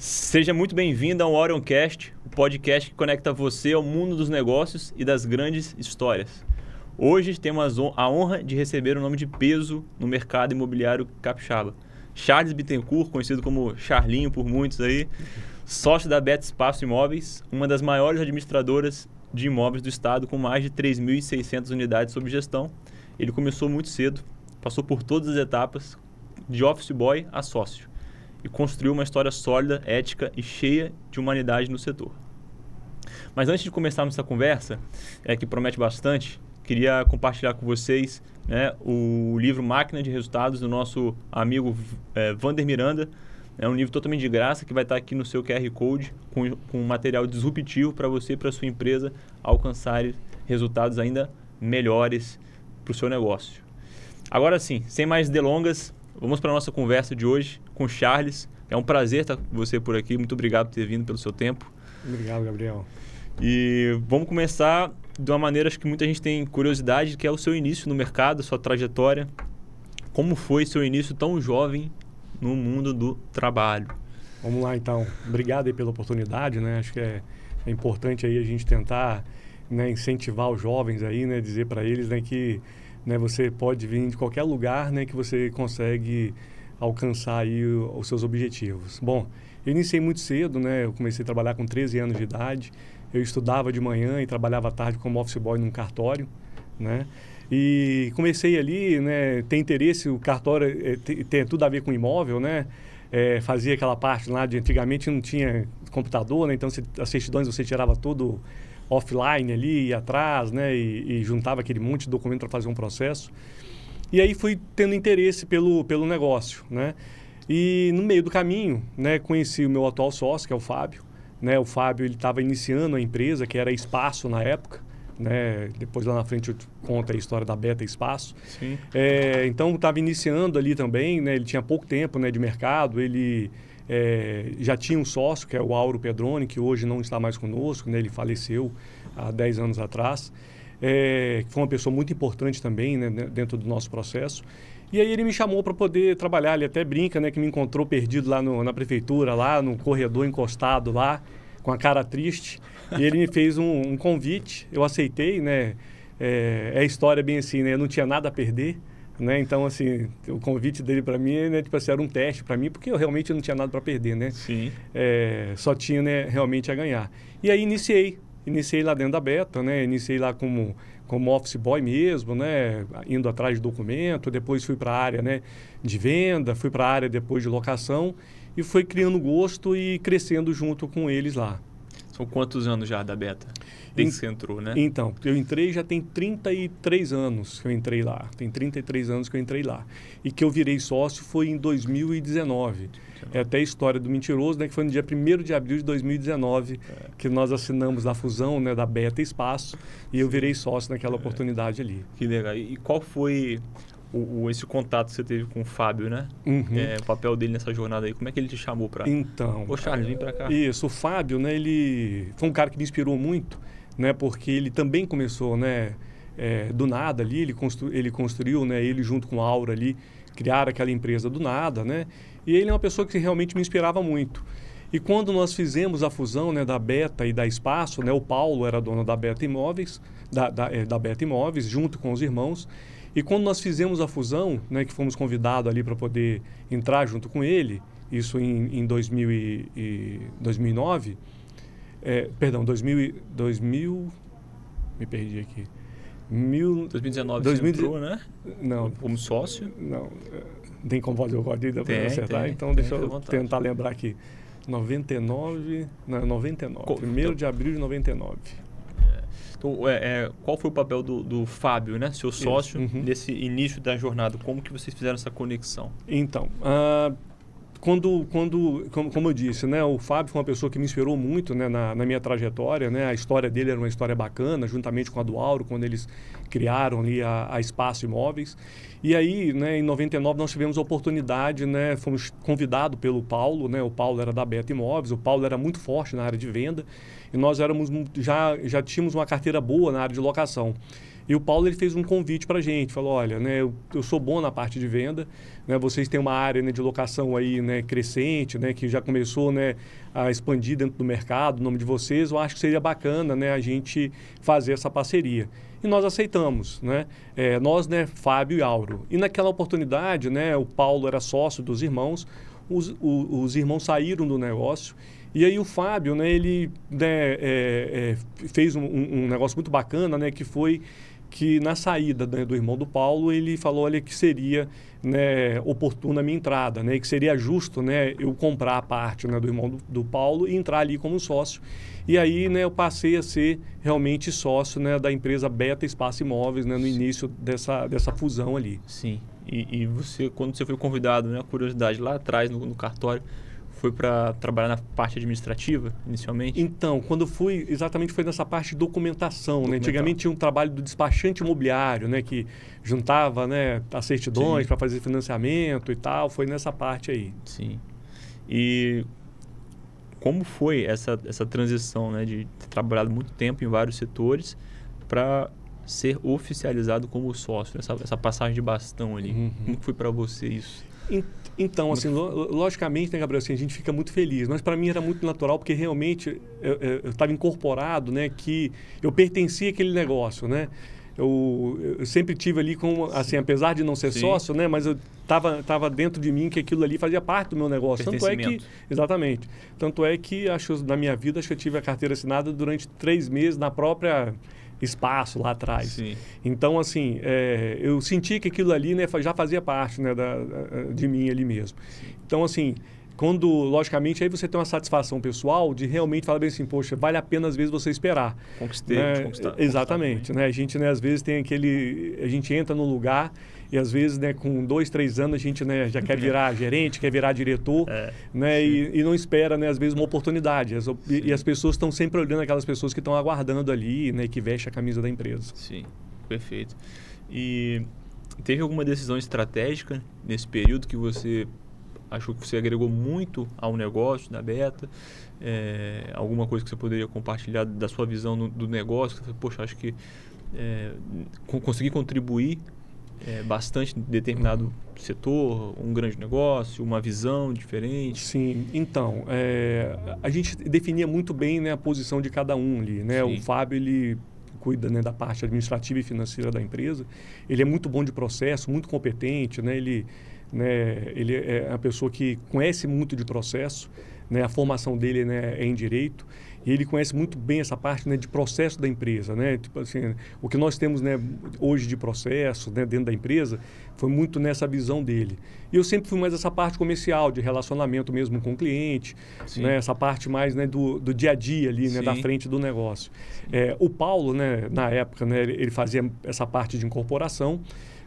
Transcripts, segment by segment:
Seja muito bem-vindo ao Orioncast, o podcast que conecta você ao mundo dos negócios e das grandes histórias. Hoje temos a honra de receber um nome de peso no mercado imobiliário capixaba. Charles Bittencourt, conhecido como Charlinho por muitos aí, sócio da Beta Espaço Imóveis, uma das maiores administradoras de imóveis do estado, com mais de 3.600 unidades sob gestão. Ele começou muito cedo, passou por todas as etapas, de office boy a sócio, e construiu uma história sólida, ética e cheia de humanidade no setor. Mas antes de começarmos essa conversa, que promete bastante, queria compartilhar com vocês o livro Máquina de Resultados do nosso amigo Vander Miranda. É um livro totalmente de graça que vai estar aqui no seu QR Code com um material disruptivo para você e para a sua empresa alcançarem resultados ainda melhores para o seu negócio. Agora sim, sem mais delongas, vamos para a nossa conversa de hoje com o Charles. É um prazer estar com você por aqui. Muito obrigado por ter vindo, pelo seu tempo. Obrigado, Gabriel. E vamos começar de uma maneira que muita gente tem curiosidade, que é o seu início no mercado, sua trajetória. Como foi seu início tão jovem no mundo do trabalho? Vamos lá, então. Obrigado aí pela oportunidade, né? Acho que é importante aí a gente tentar, incentivar os jovens aí, dizer para eles, que você pode vir de qualquer lugar, que você consegue alcançar aí os seus objetivos. Bom, eu iniciei muito cedo, eu comecei a trabalhar com 13 anos de idade. Eu estudava de manhã e trabalhava à tarde como office boy num cartório, E comecei ali, ter interesse, o cartório tem tudo a ver com imóvel, fazia aquela parte lá de antigamente não tinha computador, então as certidões você tirava tudo offline ali, ia atrás, e juntava aquele monte de documento para fazer um processo. E aí fui tendo interesse pelo negócio, E no meio do caminho, conheci o meu atual sócio, que é o Fábio. O Fábio, ele estava iniciando a empresa, que era Espaço na época, Depois lá na frente eu te conto a história da Beta Espaço. Sim. Então estava iniciando ali também, Ele tinha pouco tempo, de mercado, ele já tinha um sócio, que é o Auro Pedroni, que hoje não está mais conosco, Ele faleceu há 10 anos atrás. Que foi uma pessoa muito importante também, dentro do nosso processo. E aí ele me chamou para poder trabalhar, ele até brinca, que me encontrou perdido lá na prefeitura, lá no corredor encostado lá, com a cara triste. E ele me fez um convite, eu aceitei, É a história bem assim, eu não tinha nada a perder, Então, assim, o convite dele para mim, era um teste para mim, porque eu realmente não tinha nada para perder, Sim. Só tinha, realmente a ganhar. E aí iniciei lá dentro da Beta, Iniciei lá como office boy mesmo, Indo atrás de documento, depois fui para a área, de venda, fui para a área depois de locação e fui criando gosto e crescendo junto com eles lá. São quantos anos já da Beta? Desde que você entrou, Então, eu entrei já tem 33 anos que eu entrei lá. Tem 33 anos que eu entrei lá. E que eu virei sócio foi em 2019. É até a história do mentiroso, que foi no dia 1º de abril de 2019 que nós assinamos a fusão da Beta Espaço e eu virei sócio naquela oportunidade ali. Que legal. E qual foi esse contato que você teve com o Fábio, Uhum. O papel dele nessa jornada aí? Como é que ele te chamou para... Então... Ô, Charles, vem para cá. Isso, o Fábio, ele foi um cara que me inspirou muito, porque ele também começou, do nada ali, ele construiu, ele junto com a Aura ali, criaram aquela empresa do nada, E ele é uma pessoa que realmente me inspirava muito. E quando nós fizemos a fusão, da Beta e da Espaço, o Paulo era dono da Beta Imóveis, da Beta Imóveis, junto com os irmãos. E quando nós fizemos a fusão, que fomos convidados ali para poder entrar junto com ele, isso em 2009, perdão, 2000, me perdi aqui. 2019 você entrou, Não. Como sócio? Não, tem como fazer o código para acertar? Então deixa eu tentar lembrar aqui. 99, 1º de abril de 99. Então, qual foi o papel do Fábio, seu sócio, nesse início da jornada? Como que vocês fizeram essa conexão? Então, como eu disse, o Fábio foi uma pessoa que me inspirou muito, na minha trajetória, A história dele era uma história bacana, juntamente com a do Auro, quando eles criaram ali a Espaço Imóveis. E aí, em 99, nós tivemos a oportunidade, fomos convidados pelo Paulo, O Paulo era da Beta Imóveis, o Paulo era muito forte na área de venda e nós já tínhamos uma carteira boa na área de locação. E o Paulo ele fez um convite para a gente, falou, olha, né, eu sou bom na parte de venda, né, vocês têm uma área, né, de locação aí, né, crescente, né, que já começou, né, a expandir dentro do mercado, o nome de vocês, eu acho que seria bacana, né, a gente fazer essa parceria. E nós aceitamos, né? Nós, né, Fábio e Auro. E naquela oportunidade, né, o Paulo era sócio dos irmãos, os irmãos saíram do negócio. E aí o Fábio, né, ele, né, fez um negócio muito bacana, né, que foi que na saída, né, do irmão do Paulo, ele falou, olha, que seria, né, oportuna a minha entrada, né, que seria justo, né, eu comprar a parte, né, do irmão do Paulo e entrar ali como sócio. E aí, né, eu passei a ser realmente sócio, né, da empresa Beta Espaço Imóveis, né, no início dessa fusão ali. Sim. E você, quando você foi convidado, né, a curiosidade lá atrás no cartório, foi para trabalhar na parte administrativa, inicialmente? Então, quando fui, exatamente foi nessa parte de documentação, né? Antigamente tinha um trabalho do despachante imobiliário, né? Que juntava, né, as certidões para fazer financiamento e tal, foi nessa parte aí. Sim. E como foi essa transição, né, de ter trabalhado muito tempo em vários setores para ser oficializado como sócio, essa passagem de bastão ali? Uhum. Como foi para você isso? Então, assim, logicamente, né, Gabriel, assim, a gente fica muito feliz. Mas para mim era muito natural, porque realmente eu estava incorporado, né, que eu pertencia àquele negócio, né? Eu sempre tive ali com, assim, apesar de não ser sócio, né, mas eu tava dentro de mim que aquilo ali fazia parte do meu negócio. Tanto é que, exatamente. Tanto é que, acho, na minha vida, acho que eu tive a carteira assinada durante 3 meses na própria espaço lá atrás. Sim. Então, assim, eu senti que aquilo ali, né, já fazia parte, né, de mim ali mesmo. Sim. Então, assim, quando, logicamente, aí você tem uma satisfação pessoal de realmente falar bem assim, poxa, vale a pena às vezes você esperar. Conquistei, né? Exatamente. Né? A gente, né, às vezes tem a gente entra num lugar e às vezes, né, com 2, 3 anos a gente, né, já quer virar gerente, quer virar diretor, né, e não espera, né, às vezes uma oportunidade. E as pessoas estão sempre olhando aquelas pessoas que estão aguardando ali, né, que veste a camisa da empresa. Sim, perfeito. E teve alguma decisão estratégica nesse período que você achou que você agregou muito ao negócio da Beta? Alguma coisa que você poderia compartilhar da sua visão do negócio? Que você, poxa, acho que consegui contribuir bastante em determinado setor, um grande negócio, uma visão diferente? Sim, então, a gente definia muito bem, né, a posição de cada um ali, né? O Fábio, ele cuida, né, da parte administrativa e financeira da empresa. Ele é muito bom de processo, muito competente, né? Ele é uma pessoa que conhece muito de processo, né? A formação dele, né, é em direito. E ele conhece muito bem essa parte, né, de processo da empresa, né? Tipo assim, o que nós temos, né, hoje de processo, né, dentro da empresa foi muito nessa visão dele. E eu sempre fui mais essa parte comercial, de relacionamento mesmo com o cliente, né, essa parte mais, né, do dia a dia ali, né, da frente do negócio. O Paulo, né, na época, né, ele fazia essa parte de incorporação,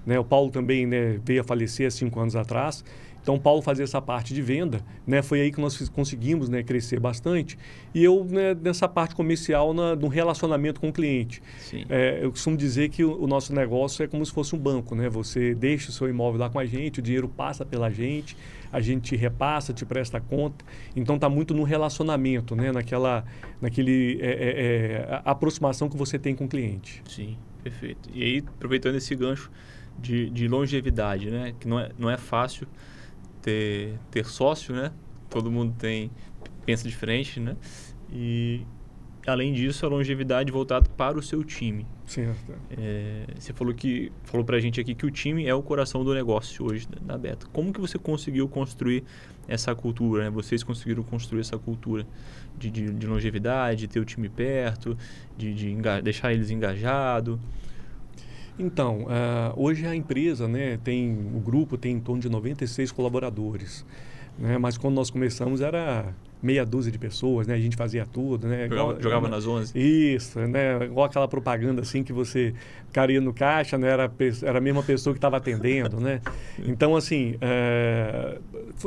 né? O Paulo também, né, veio a falecer há 5 anos atrás. Então, o Paulo fazia essa parte de venda, né? Foi aí que nós conseguimos, né, crescer bastante. E eu, né, nessa parte comercial, no relacionamento com o cliente. Eu costumo dizer que o nosso negócio é como se fosse um banco, né? Você deixa o seu imóvel lá com a gente, o dinheiro passa pela gente, a gente te repassa, te presta conta. Então, está muito no relacionamento, né? Naquele aproximação que você tem com o cliente. Sim, perfeito. E aí, aproveitando esse gancho de longevidade, né? Que não é fácil ter sócio, né? Todo mundo pensa diferente, né? E além disso, a longevidade voltada para o seu time. Sim. Você falou pra gente aqui que o time é o coração do negócio hoje da Beta. Como que você conseguiu construir essa cultura, né? Vocês conseguiram construir essa cultura de longevidade, de ter o time perto, de deixar eles engajados? Então, hoje a empresa, né, o grupo tem em torno de 96 colaboradores, né, mas quando nós começamos era meia dúzia de pessoas, né, a gente fazia tudo, né, jogava nas 11. Isso, né, igual aquela propaganda assim que você ia no caixa, né, era a mesma pessoa que estava atendendo, né. Então, assim,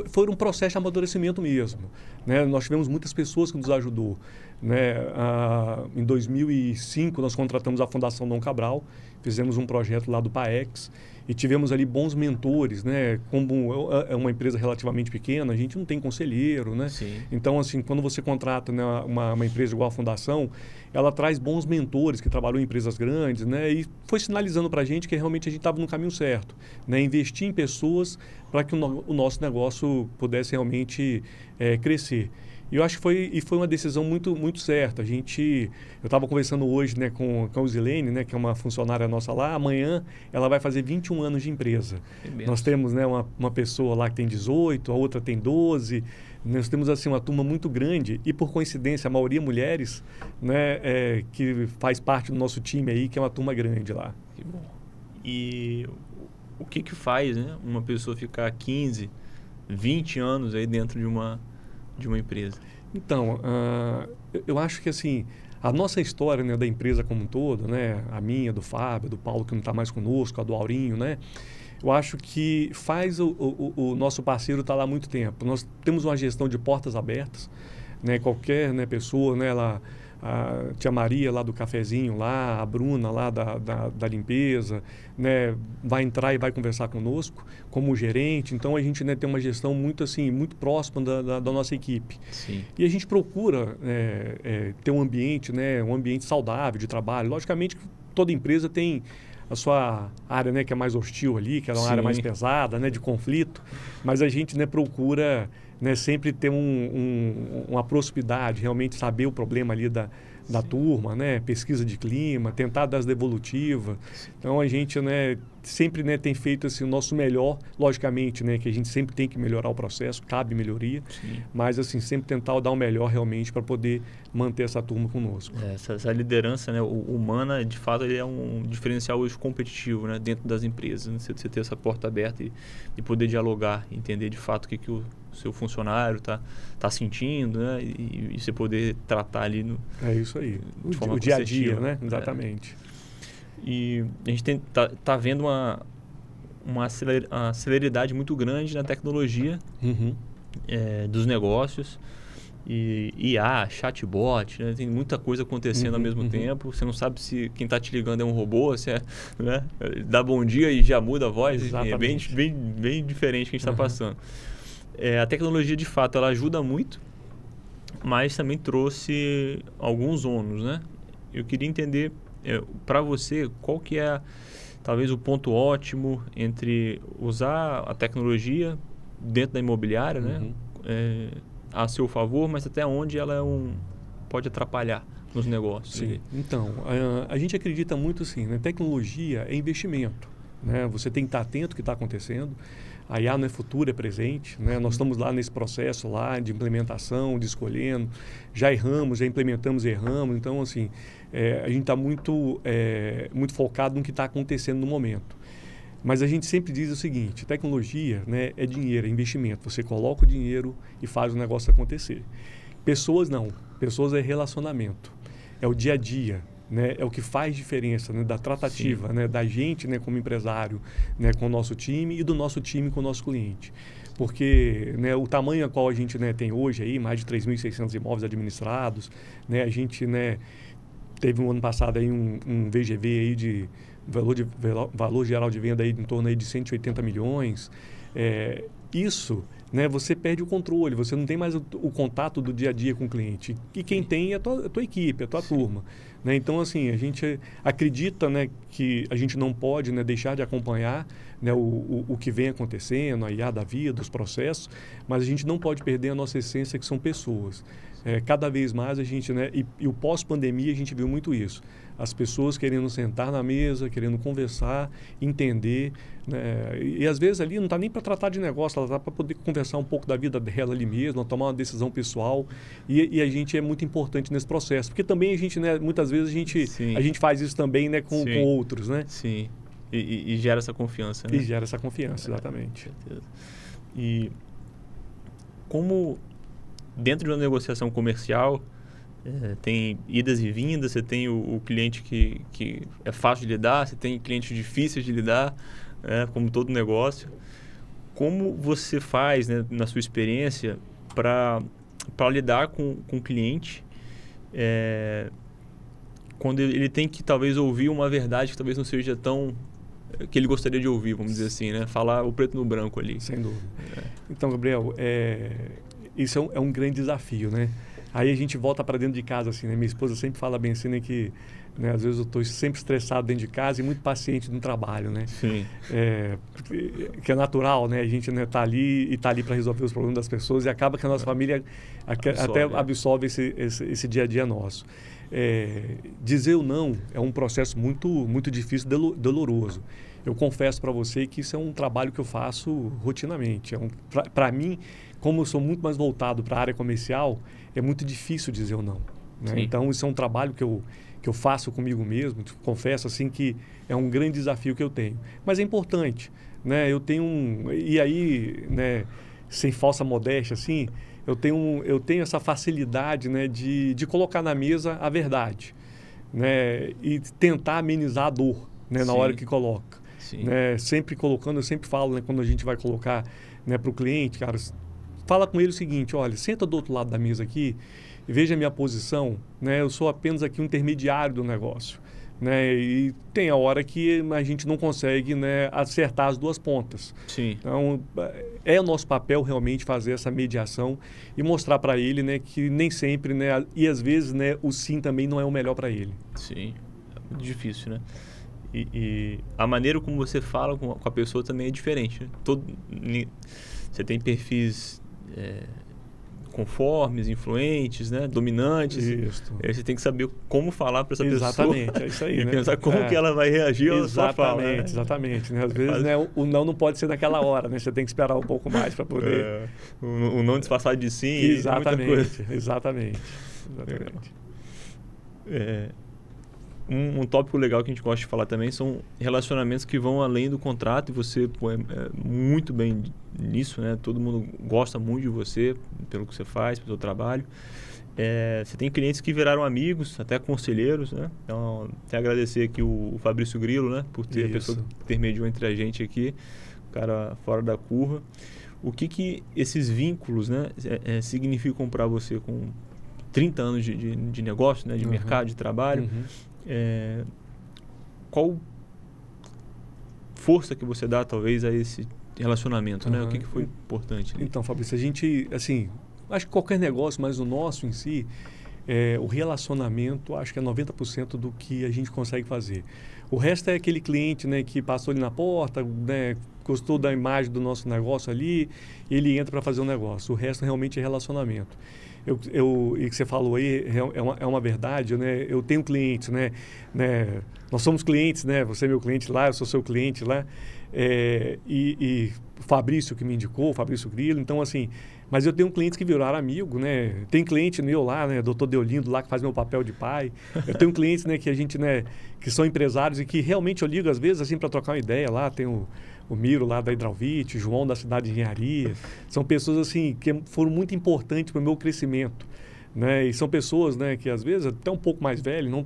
foi um processo de amadurecimento mesmo, né. Nós tivemos muitas pessoas que nos ajudou, né. Em 2005 nós contratamos a Fundação Dom Cabral, fizemos um projeto lá do PAEX e tivemos ali bons mentores, né? Como é uma empresa relativamente pequena, a gente não tem conselheiro, né? Sim. Então, assim, quando você contrata, né, uma empresa igual a Fundação, ela traz bons mentores que trabalham em empresas grandes, né? E foi sinalizando para a gente que realmente a gente estava no caminho certo, né? Investir em pessoas para que o nosso negócio pudesse realmente crescer. E eu acho que foi uma decisão muito, muito certa. Eu estava conversando hoje, né, com a Uzilene, né, que é uma funcionária nossa lá. Amanhã ela vai fazer 21 anos de empresa. Nós temos, né, uma pessoa lá que tem 18, a outra tem 12. Nós temos assim uma turma muito grande e, por coincidência, a maioria mulheres, né, que faz parte do nosso time aí, que é uma turma grande lá. Que bom. E o que faz, né, uma pessoa ficar 15, 20 anos aí dentro de uma empresa? Então, eu acho que assim, a nossa história, né, da empresa como um todo, né, a minha, do Fábio, do Paulo, que não está mais conosco, a do Aurinho, né, eu acho que faz o nosso parceiro estar lá há muito tempo. Nós temos uma gestão de portas abertas, né, qualquer, né, pessoa, né, a tia Maria lá do cafezinho lá, a Bruna lá da limpeza, né, vai entrar e vai conversar conosco como gerente. Então a gente, né, tem uma gestão muito assim, muito próxima da nossa equipe. Sim. E a gente procura ter um ambiente, né, um ambiente saudável de trabalho. Logicamente que toda empresa tem a sua área, né, que é mais hostil ali, que é uma Sim. área mais pesada, né, de conflito, mas a gente, né, procura, né, sempre ter uma proximidade, realmente saber o problema ali da turma, né, pesquisa de clima, tentar dar as devolutivas. Então a gente, né, sempre, né, tem feito assim, o nosso melhor, logicamente, né, que a gente sempre tem que melhorar o processo, cabe melhoria, Sim. mas assim, sempre tentar dar o melhor realmente para poder manter essa turma conosco. Essa liderança, né, humana, de fato, ele é um diferencial hoje competitivo, né, dentro das empresas, né? Você ter essa porta aberta e poder dialogar, entender de fato o que o seu funcionário está sentindo, né, e você poder tratar ali É isso aí, de o dia a dia, né? Exatamente. E a gente tá vendo uma celeridade muito grande na tecnologia dos negócios. E IA, chatbot, né? Tem muita coisa acontecendo ao mesmo tempo. Você não sabe se quem está te ligando é um robô, se é, né? Dá bom dia e já muda a voz. Exatamente. É bem diferente que a gente está passando. A tecnologia, de fato, ela ajuda muito, mas também trouxe alguns ônus, né? Eu queria entender, para você, qual que é, talvez, o ponto ótimo entre usar a tecnologia dentro da imobiliária, né? A seu favor, mas até onde ela pode atrapalhar nos negócios. Sim. Então, a gente acredita muito assim, né? Tecnologia é investimento, né? Você tem que estar atento ao que está acontecendo. A IA não é futuro, é presente, né? Nós estamos lá nesse processo lá de implementação, de escolhendo, já erramos, já implementamos e erramos. Então, assim, a gente está muito focado no que está acontecendo no momento. Mas a gente sempre diz o seguinte, tecnologia, né, é dinheiro, é investimento. Você coloca o dinheiro e faz o negócio acontecer. Pessoas não. Pessoas é relacionamento. É o dia a dia, né? É o que faz diferença, né, da tratativa, né, da gente, né, como empresário, né, com o nosso time e do nosso time com o nosso cliente. Porque, né, o tamanho a qual a gente, né, tem hoje, aí, mais de 3.600 imóveis administrados, né, a gente, né, teve um ano passado aí um VGV aí de valor geral de venda aí em torno aí de 180 milhões. Isso, né, você perde o controle, você não tem mais o contato do dia a dia com o cliente. E quem tem é a tua equipe, é a tua turma. Né? Então, assim, a gente acredita, né, que a gente não pode, né, deixar de acompanhar, né, o que vem acontecendo, a IA da vida, os processos, mas a gente não pode perder a nossa essência, que são pessoas. Cada vez mais a gente, né, e o pós-pandemia a gente viu muito isso. As pessoas querendo sentar na mesa, querendo conversar, entender, né? E às vezes ali não está nem para tratar de negócio, ela está para poder conversar um pouco da vida dela ali mesmo, tomar uma decisão pessoal. E a gente é muito importante nesse processo, porque também a gente, né, muitas vezes a gente faz isso também, né, com outros, né? Sim. E gera essa confiança, né? E gera essa confiança, exatamente. Com certeza. E como dentro de uma negociação comercial, tem idas e vindas, você tem o cliente que é fácil de lidar, você tem clientes difíceis de lidar, como todo negócio. Como você faz, né, na sua experiência, para lidar com o cliente quando ele tem que talvez ouvir uma verdade que talvez não seja tão que ele gostaria de ouvir, vamos dizer assim, né? Falar o preto no branco ali. Sem dúvida. Então, Gabriel, isso é um grande desafio, né? Aí a gente volta para dentro de casa, assim, né? Minha esposa sempre fala bem assim, né? Que, né, às vezes eu estou sempre estressado dentro de casa e muito paciente no trabalho, né? Sim. Que é natural, né? A gente, né, tá ali para resolver os problemas das pessoas e acaba que a nossa família até absorve esse dia a dia nosso. Dizer o não é um processo muito difícil, doloroso. Eu confesso para você que isso é um trabalho que eu faço rotinamente. Para mim, como eu sou muito mais voltado para a área comercial, é muito difícil dizer o não, né? Então, isso é um trabalho que eu faço comigo mesmo. Confesso assim que é um grande desafio que eu tenho. Mas é importante, né? E aí, né, sem falsa modéstia, assim, eu tenho essa facilidade, né, de colocar na mesa a verdade, né, e tentar amenizar a dor, né, na hora que coloca. Né, sempre colocando, eu sempre falo, né, quando a gente vai colocar, né, para o cliente, cara, fala com ele o seguinte: olha, senta do outro lado da mesa aqui e veja a minha posição, né, eu sou apenas aqui um intermediário do negócio. Né? E tem a hora que a gente não consegue, né, acertar as duas pontas. Sim. Então, é o nosso papel realmente fazer essa mediação e mostrar para ele, né, que nem sempre, né, e às vezes, né, o sim também não é o melhor para ele. Sim, é muito difícil, né? E a maneira como você fala com a pessoa também é diferente, né? Você tem perfis conformes, influentes, né? Dominantes. Isso. Aí você tem que saber como falar para essa Exatamente, pessoa. É isso aí, e né? pensar como que ela vai reagir à sua fala. Né? Exatamente. Né? Às vezes, né, o não pode ser naquela hora, né? Você tem que esperar um pouco mais para poder... O não disfarçado de sim. Exatamente, muita coisa. Exatamente. Um tópico legal que a gente gosta de falar também são relacionamentos que vão além do contrato, e você é muito bem nisso, né? Todo mundo gosta muito de você, pelo que você faz, pelo seu trabalho. Você tem clientes que viraram amigos, até conselheiros, né? Então, até agradecer aqui o Fabrício Grilo, né? Por ter a pessoa que intermediou entre a gente aqui, o cara fora da curva. O que esses vínculos, né, significam para você com 30 anos de negócio, né? De mercado, de trabalho? Qual força que você dá, talvez, a esse relacionamento, né? O que foi importante ali? Então, Fabrício, a gente, assim, acho que qualquer negócio, mas o nosso em si, o relacionamento, acho que é 90% do que a gente consegue fazer. O resto é aquele cliente, né, que passou ali na porta, né, gostou da imagem do nosso negócio ali, ele entra para fazer um negócio. O resto realmente é relacionamento. E que você falou aí é uma verdade, né? Eu tenho clientes, né? Nós somos clientes, né? Você é meu cliente lá, eu sou seu cliente lá. E o Fabrício que me indicou, o Fabrício Grilo. Então, assim, mas eu tenho clientes que viraram amigo, né? Tem cliente meu lá, né? Doutor Deolindo lá, que faz meu papel de pai. Eu tenho clientes, né, que a gente, né, que são empresários e que realmente eu ligo às vezes assim para trocar uma ideia lá. Tem o Miro lá da Hidralvite, o João da Cidade de Engenharia. São pessoas assim que foram muito importantes para o meu crescimento, né? E são pessoas, né, que às vezes até um pouco mais velhos, não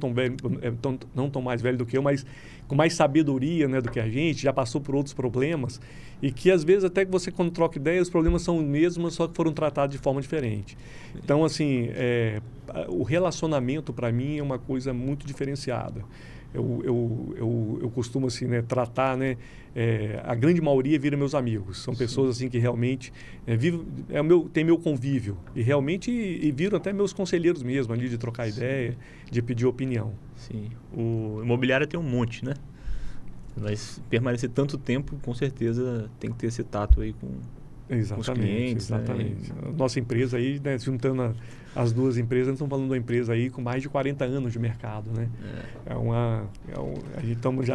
tão mais velhos do que eu, mas com mais sabedoria, né, do que a gente, já passou por outros problemas e que às vezes até que você quando troca ideia os problemas são os mesmos, só que foram tratados de forma diferente. Então, assim, o relacionamento para mim é uma coisa muito diferenciada. Eu costumo assim, né, tratar, né, a grande maioria vira meus amigos. São pessoas assim que realmente tem meu convívio e realmente viram até meus conselheiros mesmo ali de trocar ideia, de pedir opinião. Sim. O imobiliário tem um monte, né? Mas permanecer tanto tempo, com certeza tem que ter esse tato aí com os clientes. Exatamente. Né? Nossa empresa aí, né, juntando as duas empresas, nós estamos falando de uma empresa aí com mais de 40 anos de mercado, né? A gente estamos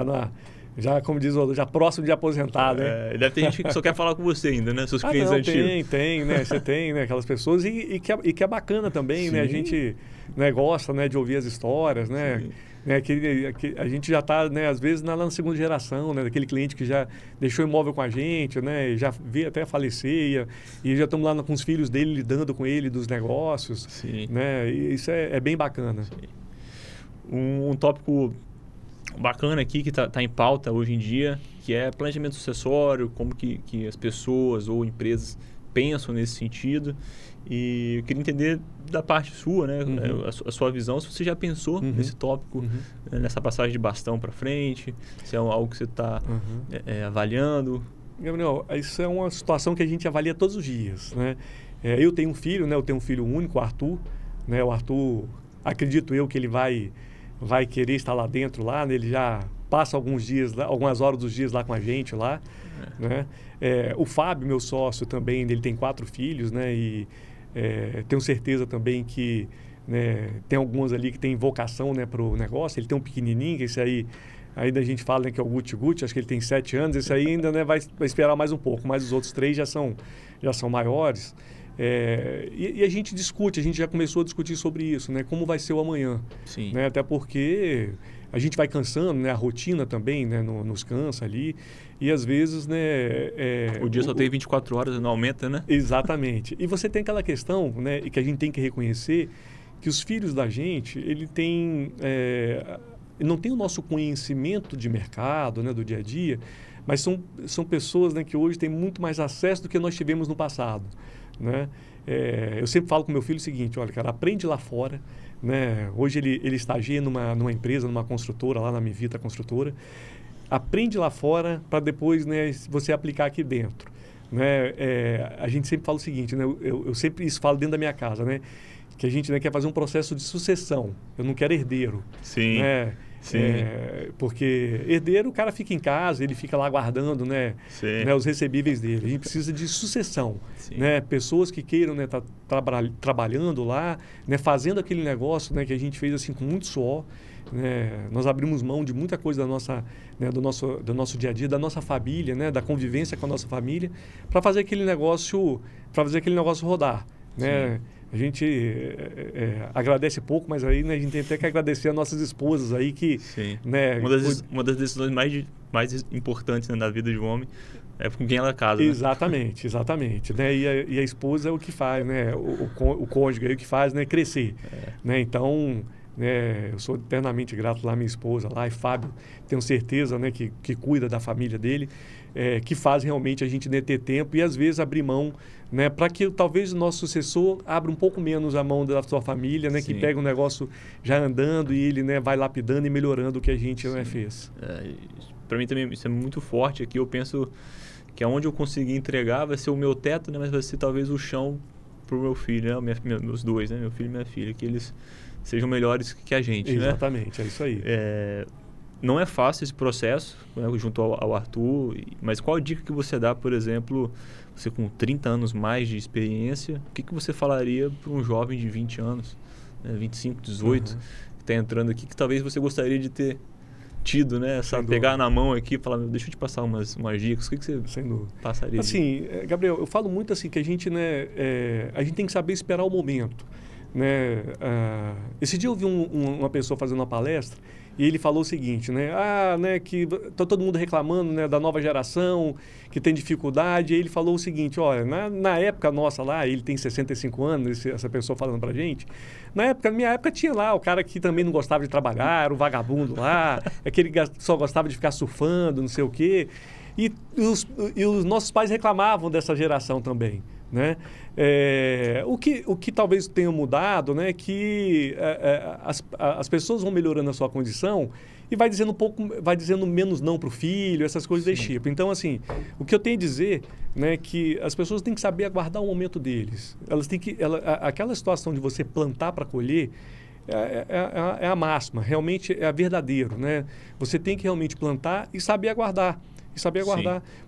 já, como diz o outro, já próximo de aposentar, né? Deve ter gente que só quer falar com você ainda, né? Seus clientes antigos. Tem, né? Você tem, né? Aquelas pessoas e que é bacana também, sim, né? A gente, né, gosta, né, de ouvir as histórias, né? Né, que a gente já está, né, às vezes, na segunda geração, né, daquele cliente que já deixou imóvel com a gente, né, já veio até falecer e já estamos lá com os filhos dele lidando com ele dos negócios. Sim. Né, e isso é bem bacana. Sim. Um tópico bacana aqui que está em pauta hoje em dia, que é planejamento sucessório, como que as pessoas ou empresas pensam nesse sentido. E eu queria entender da parte sua, né? A sua visão, se você já pensou nesse tópico, nessa passagem de bastão para frente, se é algo que você está avaliando. Gabriel, isso é uma situação que a gente avalia todos os dias, né? Eu tenho um filho, né? Eu tenho um filho único, o Arthur, né? O Arthur, acredito eu que ele vai querer estar lá dentro, lá, né? Ele já passa alguns dias, algumas horas dos dias lá com a gente lá, né? O Fábio, meu sócio também, ele tem 4 filhos, né? E tenho certeza também que, né, tem alguns ali que tem vocação, né, para o negócio. Ele tem um pequenininho, que esse aí ainda a gente fala, né, que é o Guti Guti, acho que ele tem 7 anos. Esse aí ainda, né, vai esperar mais um pouco, mas os outros 3 já são maiores. E a gente discute, a gente já começou a discutir sobre isso, né? Como vai ser o amanhã. Sim. Né? Até porque a gente vai cansando, né? A rotina também, né? Nos cansa ali. E às vezes, né? O dia só tem 24 horas, não aumenta, né? Exatamente. E você tem aquela questão, né? E que a gente tem que reconhecer que os filhos da gente, ele tem... não tem o nosso conhecimento de mercado, né? Do dia a dia, mas são pessoas, né, que hoje têm muito mais acesso do que nós tivemos no passado. Né? Eu sempre falo com meu filho o seguinte: olha, cara, aprende lá fora. Né? Hoje ele estagia numa empresa, numa construtora, lá na Mivita Construtora. Aprende lá fora para depois, né, você aplicar aqui dentro. Né? A gente sempre fala o seguinte, né? Eu sempre isso falo dentro da minha casa, né? Que a gente, né, quer fazer um processo de sucessão. Eu não quero herdeiro. Sim. Né? Sim. Porque herdeiro, o cara fica em casa, ele fica lá guardando, né, os recebíveis dele. A gente precisa de sucessão, né? Pessoas que queiram, né, tá trabalhando lá, né, fazendo aquele negócio, né, que a gente fez assim com muito suor. Né? Nós abrimos mão de muita coisa da nossa, né, do nosso dia a dia, da nossa família, né, da convivência com a nossa família, para fazer aquele negócio rodar. Né? A gente agradece pouco, mas aí, né, a gente tem até que agradecer as nossas esposas aí que... Né, uma das decisões mais importantes, né, da vida de um homem é com quem ela casa. Exatamente, né? Exatamente. Né? E a esposa é o que faz, né? O cônjuge é o que faz, né, crescer. Né? Então, né, eu sou eternamente grato lá à minha esposa, lá, e Fábio, tenho certeza, né, que cuida da família dele, que faz realmente a gente, né, ter tempo e às vezes abrir mão, né, para que talvez o nosso sucessor abra um pouco menos a mão da sua família, né, que pega o negócio já andando e ele, né, vai lapidando e melhorando o que a gente, né, fez. Para mim também isso é muito forte aqui. Eu penso que aonde eu conseguir entregar vai ser o meu teto, né, mas vai ser talvez o chão para o meu filho, né, meus dois, né, meu filho e minha filha, que eles sejam melhores que a gente. Exatamente, né? É isso aí. Não é fácil esse processo, né, junto ao Arthur, mas qual a dica que você dá, por exemplo, você com 30 anos mais de experiência, o que você falaria para um jovem de 20 anos, né, 25, 18, que está entrando aqui, que talvez você gostaria de ter tido, né? Pegar na mão aqui e falar, deixa eu te passar umas dicas, o que você passaria? Assim, Gabriel, eu falo muito assim que a gente, né, a gente tem que saber esperar o momento. Né? Esse dia eu vi uma pessoa fazendo uma palestra e ele falou o seguinte, né? Né, que tá todo mundo reclamando, né, da nova geração que tem dificuldade. E ele falou o seguinte: olha, na época nossa lá, ele tem 65 anos, essa pessoa falando pra gente, na minha época tinha lá o cara que também não gostava de trabalhar, era o vagabundo lá, aquele que só gostava de ficar surfando, não sei o quê. E os nossos pais reclamavam dessa geração também. Né? O que talvez tenha mudado, né, que as pessoas vão melhorando a sua condição e vai dizendo menos não para o filho, essas coisas desse tipo. Então, assim, o que eu tenho a dizer, né, que as pessoas têm que saber aguardar o momento deles. Elas têm que, aquela situação de você plantar para colher é a máxima, realmente é a verdadeiro, né? Você tem que realmente plantar e saber aguardar.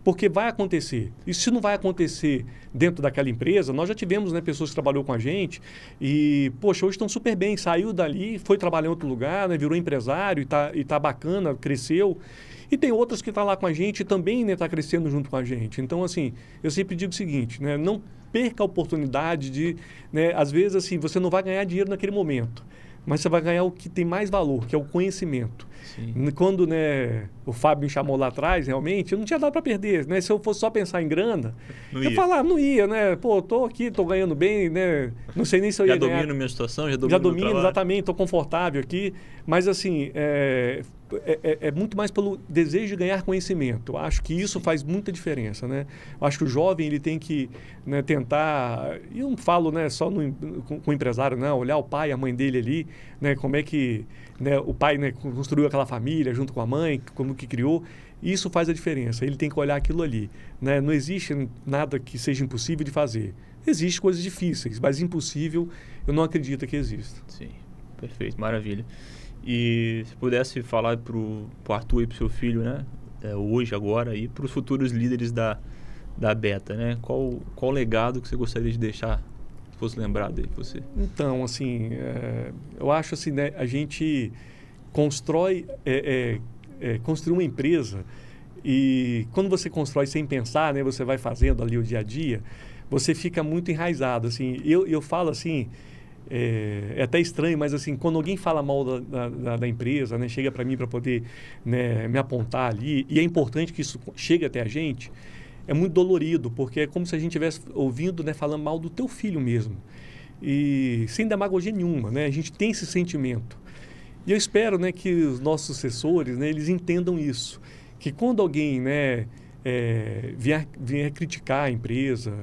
Porque vai acontecer. E se não vai acontecer dentro daquela empresa, nós já tivemos, né, pessoas que trabalhou com a gente e, poxa, hoje estão super bem, saiu dali, foi trabalhar em outro lugar, né, virou empresário e tá bacana, cresceu. E tem outras que estão lá com a gente e também, né, tá crescendo junto com a gente. Então, assim, eu sempre digo o seguinte, né, não perca a oportunidade de, né, às vezes, assim, você não vai ganhar dinheiro naquele momento, mas você vai ganhar o que tem mais valor, que é o conhecimento. Sim. Quando, né, o Fábio me chamou lá atrás, realmente, eu não tinha nada para perder, né? Se eu fosse só pensar em grana, Não eu ia. falar, não ia, né? Pô, tô aqui, tô ganhando bem, né? Não sei nem se eu Já ia ganhar. domino minha situação, já domino Já meu domino, trabalho. exatamente, estou confortável aqui. Mas, assim, é muito mais pelo desejo de ganhar conhecimento. Eu acho que isso faz muita diferença, né? Eu acho que o jovem ele tem que, né, tentar... E eu não falo, né, só com o empresário, não. Olhar o pai, a mãe dele ali, né? Como é que, né, o pai, né, construiu aquela família junto com a mãe, como que criou. Isso faz a diferença. Ele tem que olhar aquilo ali, né? Não existe nada que seja impossível de fazer. Existem coisas difíceis, mas impossível eu não acredito que exista. Sim, perfeito, maravilha. E se pudesse falar para o Arthur e para o seu filho, né, hoje, agora, e para os futuros líderes da Beta, né, qual legado que você gostaria de deixar, se fosse lembrado aí você? Então, assim, eu acho assim, né, a gente construir uma empresa e quando você constrói sem pensar, né, você vai fazendo ali o dia a dia, você fica muito enraizado. Assim, eu falo assim, é até estranho, mas assim, quando alguém fala mal da empresa, né, chega para mim para poder, né, me apontar ali, e é importante que isso chegue até a gente, é muito dolorido, porque é como se a gente estivesse ouvindo, né, falando mal do teu filho mesmo. E sem demagogia nenhuma, né? A gente tem esse sentimento. E eu espero, né, que os nossos sucessores, né, eles entendam isso. Que quando alguém, né, vier criticar a empresa,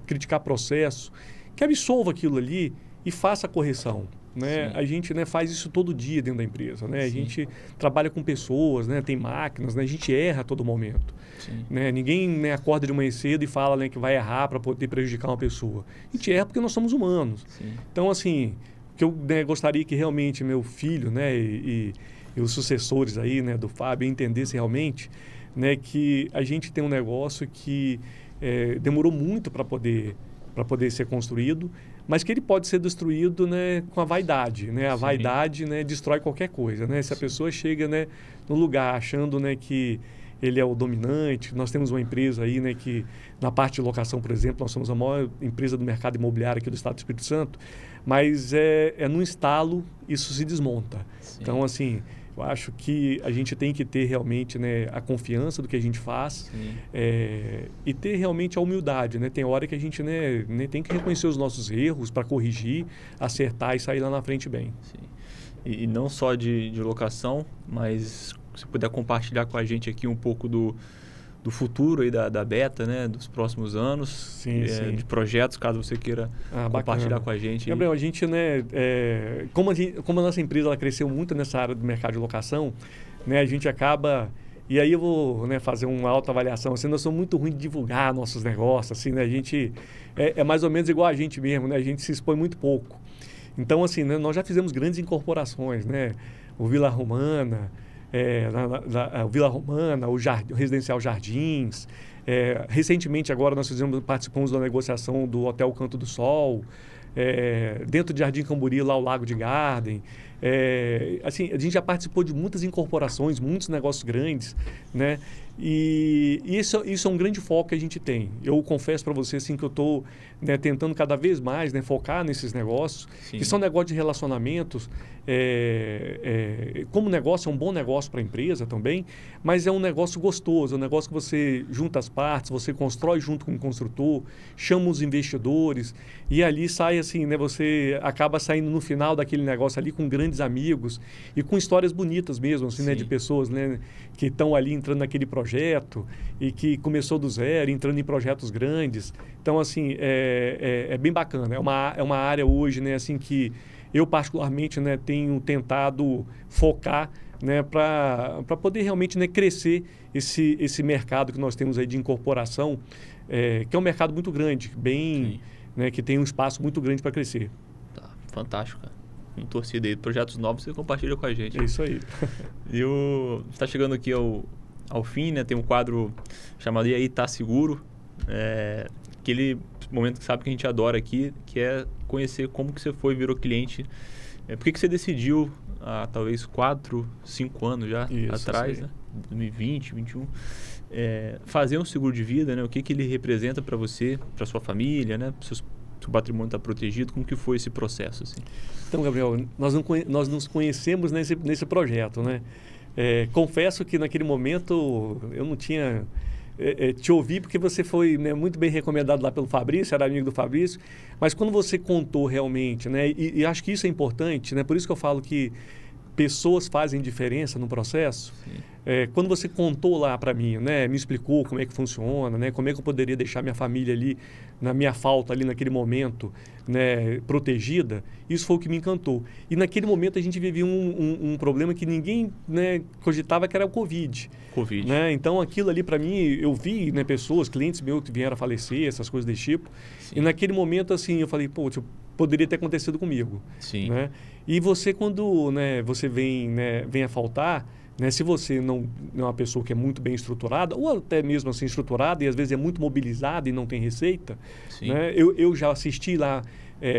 criticar processo, que absolva aquilo ali e faça a correção. Né? A gente, né, faz isso todo dia dentro da empresa. Né? A gente trabalha com pessoas, né, tem máquinas, né? A gente erra a todo momento. Né? Ninguém, né, acorda de manhã cedo e fala, né, que vai errar para poder prejudicar uma pessoa. A gente erra porque nós somos humanos. Então, assim, o que eu, né, gostaria que realmente meu filho, né, e os sucessores aí, né, do Fábio entendessem realmente, né, que a gente tem um negócio que demorou muito para poder ser construído, mas que ele pode ser destruído, né, com a vaidade, né? A vaidade, né, destrói qualquer coisa, né? Se a pessoa chega, né, no lugar achando, né, que ele é o dominante, nós temos uma empresa aí, né, que na parte de locação, por exemplo, nós somos a maior empresa do mercado imobiliário aqui do Estado do Espírito Santo, mas no instalo isso se desmonta. Então, assim, eu acho que a gente tem que ter realmente, né, a confiança do que a gente faz e ter realmente a humildade. Né? Tem hora que a gente, né, tem que reconhecer os nossos erros para corrigir, acertar e sair lá na frente bem. E não só de locação, mas se puder compartilhar com a gente aqui um pouco do futuro aí da Beta, né, dos próximos anos, de projetos, caso você queira compartilhar com a gente. Gabriel, a gente, né, como a nossa empresa ela cresceu muito nessa área do mercado de locação, né, a gente acaba... E aí eu vou, né, fazer uma autoavaliação. Assim, nós somos muito ruins de divulgar nossos negócios. Assim, né, a gente é mais ou menos igual a gente mesmo, né, a gente se expõe muito pouco. Então, assim, né, nós já fizemos grandes incorporações, né, o Vila Romana... o Vila Romana, o Residencial Jardins. Recentemente, agora, nós participamos da negociação do Hotel Canto do Sol. Dentro de Jardim Camburi, lá o Lago de Garden. Assim, a gente já participou de muitas incorporações, muitos negócios grandes, né? E isso é um grande foco que a gente tem. Eu confesso para você assim, que eu estou, né, tentando cada vez mais, né, focar nesses negócios, que são negócios de relacionamentos. Como negócio, é um bom negócio para a empresa também, mas é um negócio gostoso, é um negócio que você junta as partes, você constrói junto com o construtor, chama os investidores e ali sai assim, né, você acaba saindo no final daquele negócio ali com grandes amigos e com histórias bonitas mesmo, assim, né, de pessoas, né, que estão ali entrando naquele projeto e que começou do zero, entrando em projetos grandes. Então, assim, é bem bacana. É uma área hoje, né, assim, que eu particularmente, né, tenho tentado focar, né, para poder realmente, né, crescer esse mercado que nós temos aí de incorporação, que é um mercado muito grande, né, que tem um espaço muito grande para crescer. Tá, fantástico, cara. Em torcida aí, projetos novos você compartilha com a gente. É isso aí. E está chegando aqui ao fim, né? Tem um quadro chamado E aí, tá seguro? Aquele momento que sabe que a gente adora aqui, que é conhecer como que você virou cliente. Por que você decidiu, há talvez 4, 5 anos já atrás, né? 2020, 2021, fazer um seguro de vida, né? O que ele representa para você, para sua família, né? Seu patrimônio está protegido, como que foi esse processo? Assim? Então, Gabriel, nós nos conhecemos nesse projeto, né? Confesso que naquele momento eu não tinha... te ouvi porque você foi, né, muito bem recomendado lá pelo Fabrício, era amigo do Fabrício, mas quando você contou realmente, né, e acho que isso é importante, né, por isso que eu falo que pessoas fazem diferença no processo. Quando você contou lá para mim, né, me explicou como é que funciona, né, como é que eu poderia deixar minha família ali, na minha falta ali naquele momento, né, protegida, isso foi o que me encantou. E naquele momento a gente vivia um problema que ninguém, né, cogitava, que era o Covid. Né? Então aquilo ali para mim, eu vi, né, pessoas, clientes meus que vieram a falecer, essas coisas desse tipo. Sim. E naquele momento assim, eu falei, pô, poderia ter acontecido comigo. Sim. Né? E você quando, né, você vem a faltar, né, se você não é uma pessoa que é muito bem estruturada, ou até mesmo assim estruturada, e às vezes é muito mobilizada e não tem receita, né, eu já assisti lá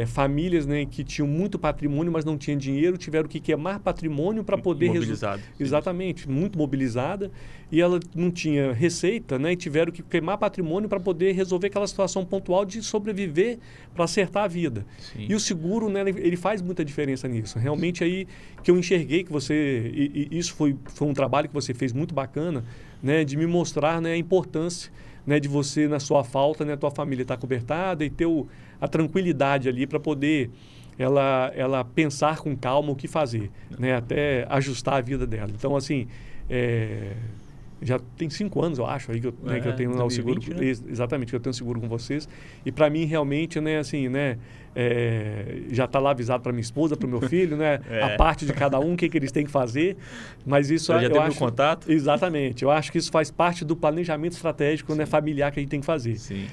famílias, né, que tinham muito patrimônio, mas não tinham dinheiro, tiveram que queimar patrimônio para poder... Mobilizado. Exatamente, muito mobilizada, e ela não tinha receita, né, e tiveram que queimar patrimônio para poder resolver aquela situação pontual de sobreviver para acertar a vida. Sim. E o seguro, né, ele faz muita diferença nisso. Realmente aí que eu enxerguei que você... E isso foi um trabalho que você fez muito bacana, né, de me mostrar, né, a importância, né, de você, na sua falta, né, a tua família estar cobertada e ter a tranquilidade ali para poder ela pensar com calma o que fazer, né, até ajustar a vida dela. Então, assim, já tem 5 anos, eu acho, aí que eu tenho o seguro, né? Exatamente, que eu tenho seguro com vocês. E para mim, realmente, né, assim, né, já está lá avisado para minha esposa, para o meu filho, né, a parte de cada um, o que eles têm que fazer. Mas isso já teve o contato? Exatamente. Eu acho que isso faz parte do planejamento estratégico, né, familiar que a gente tem que fazer. Sim.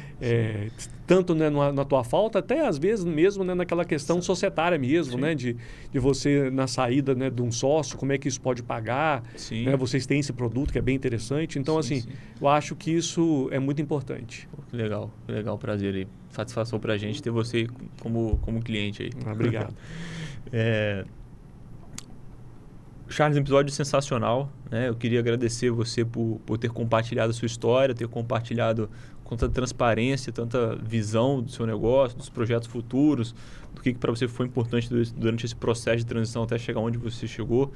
Tanto, né, na tua falta, até às vezes mesmo, né, naquela questão societária mesmo, né, de você na saída, né, de um sócio, como é que isso pode pagar, né, vocês têm esse produto que é bem interessante. Então, eu acho que isso é muito importante. Que legal, prazer aí. Satisfação pra gente ter você como cliente aí. Obrigado. Charles, um episódio sensacional, né? Eu queria agradecer você por ter compartilhado a sua história, ter compartilhado com tanta transparência, tanta visão do seu negócio, dos projetos futuros, do que para você foi importante durante esse processo de transição até chegar onde você chegou.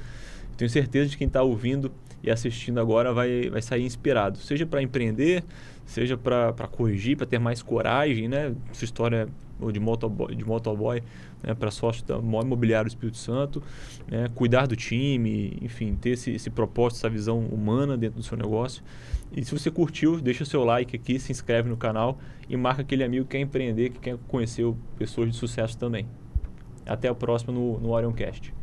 Eu tenho certeza de que quem está ouvindo e assistindo agora vai sair inspirado, seja para empreender, seja para corrigir, para ter mais coragem, né? Sua história de motoboy, né? Para sócio da maior imobiliário do Espírito Santo, né? Cuidar do time, enfim, ter esse propósito, essa visão humana dentro do seu negócio. E se você curtiu, deixa o seu like aqui, se inscreve no canal e marca aquele amigo que quer empreender, que quer conhecer pessoas de sucesso também. Até a próxima no Orioncast.